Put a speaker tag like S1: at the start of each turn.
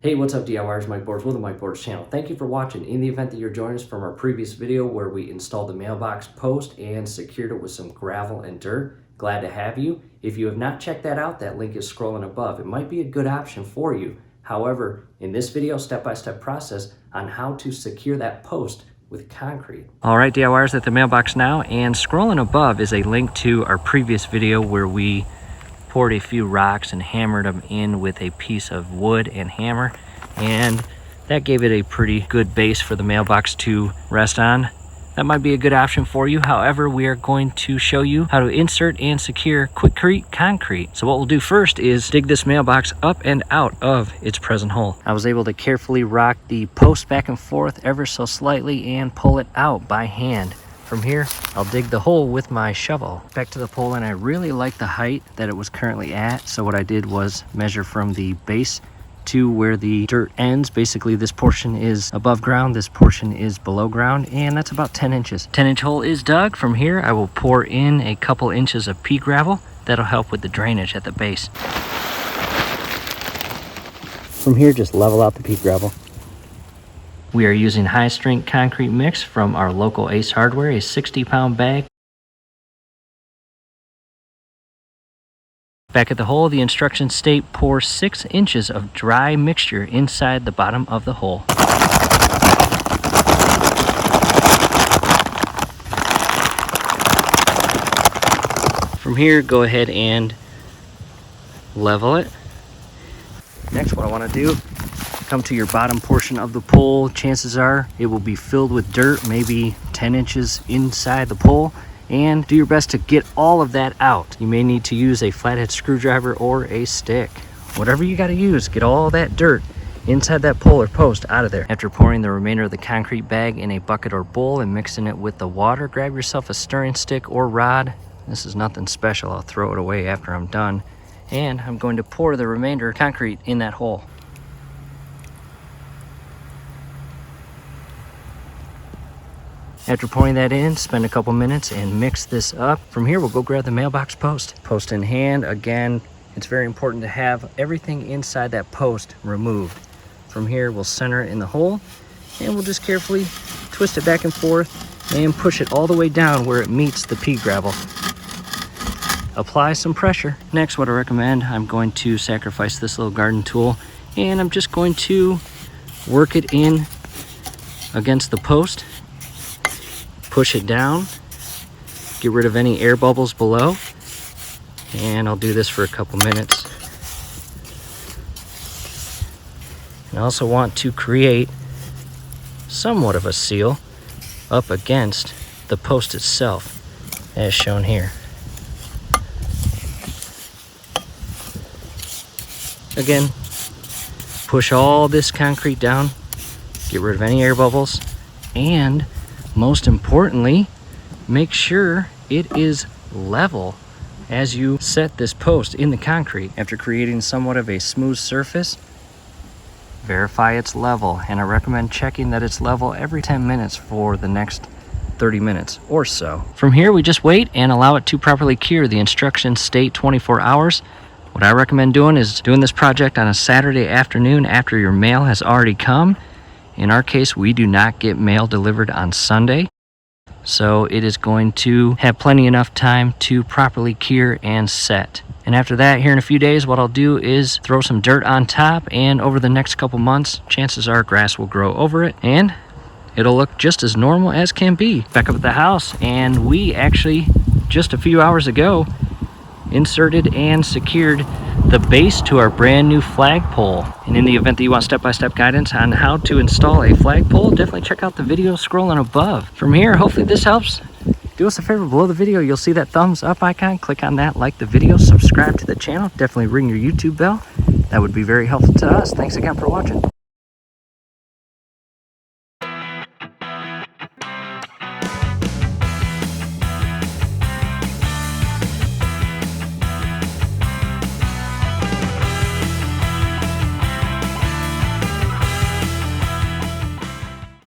S1: Hey, what's up DIYers, Mike Boards with the Mike Boards channel. Thank you for watching. In the event that you're joining us from our previous video where we installed the mailbox post and secured it with some gravel and dirt, glad to have you. If you have not checked that out, that link is scrolling above. It might be a good option for you. However, in this video, step-by-step process on how to secure that post with concrete. All right, DIYers, at the mailbox now, and scrolling above is a link to our previous video where we poured a few rocks and hammered them in with a piece of wood and hammer, and that gave it a pretty good base for the mailbox to rest on. That might be a good option for you. However, we are going to show you how to insert and secure Quikrete concrete. So what we'll do first is dig this mailbox up and out of its present hole. I was able to carefully rock the post back and forth ever so slightly and pull it out by hand. From here, I'll dig the hole with my shovel. Back to the pole, and I really like the height that it was currently at. So what I did was measure from the base to where the dirt ends. Basically, this portion is above ground, this portion is below ground, and that's about 10 inches. 10-inch hole is dug. From here, I will pour in a couple inches of pea gravel. That'll help with the drainage at the base. From here, just level out the pea gravel. We are using high-strength concrete mix from our local Ace Hardware, a 60-pound bag. Back at the hole, the instructions state pour 6 inches of dry mixture inside the bottom of the hole. From here, go ahead and level it. Next, what I want to do, come to your bottom portion of the pole. Chances are it will be filled with dirt, maybe 10 inches inside the pole, and do your best to get all of that out. You may need to use a flathead screwdriver or a stick. Whatever you got to use, get all that dirt inside that pole or post out of there. After pouring the remainder of the concrete bag in a bucket or bowl and mixing it with the water, grab yourself a stirring stick or rod. This is nothing special. I'll throw it away after I'm done. And I'm going to pour the remainder concrete in that hole. After pouring that in, spend a couple minutes and mix this up. From here, we'll go grab the mailbox post. Post in hand. Again, it's very important to have everything inside that post removed. From here, we'll center it in the hole, and we'll just carefully twist it back and forth and push it all the way down where it meets the pea gravel. Apply some pressure. Next, what I recommend, I'm going to sacrifice this little garden tool, and I'm just going to work it in against the post. Push it down, get rid of any air bubbles below, and I'll do this for a couple minutes. And I also want to create somewhat of a seal up against the post itself, as shown here. Again, push all this concrete down, get rid of any air bubbles, and most importantly, make sure it is level as you set this post in the concrete. After creating somewhat of a smooth surface, verify it's level, and I recommend checking that it's level every 10 minutes for the next 30 minutes or so. From here, we just wait and allow it to properly cure. The instructions state 24 hours. What I recommend doing is doing this project on a Saturday afternoon after your mail has already come. In our case, we do not get mail delivered on Sunday, so it is going to have plenty enough time to properly cure and set. And after that, here in a few days, what I'll do is throw some dirt on top, and over the next couple months, chances are grass will grow over it, and it'll look just as normal as can be. Back up at the house, and we actually, just a few hours ago, inserted and secured the base to our brand new flagpole. And in the event that you want step-by-step guidance on how to install a flagpole, definitely check out the video scrolling above. From here, hopefully this helps. Do us a favor, below the video you'll see that thumbs up icon. Click on that, like the video, subscribe to the channel, definitely ring your YouTube bell. That would be very helpful to us. Thanks again for watching.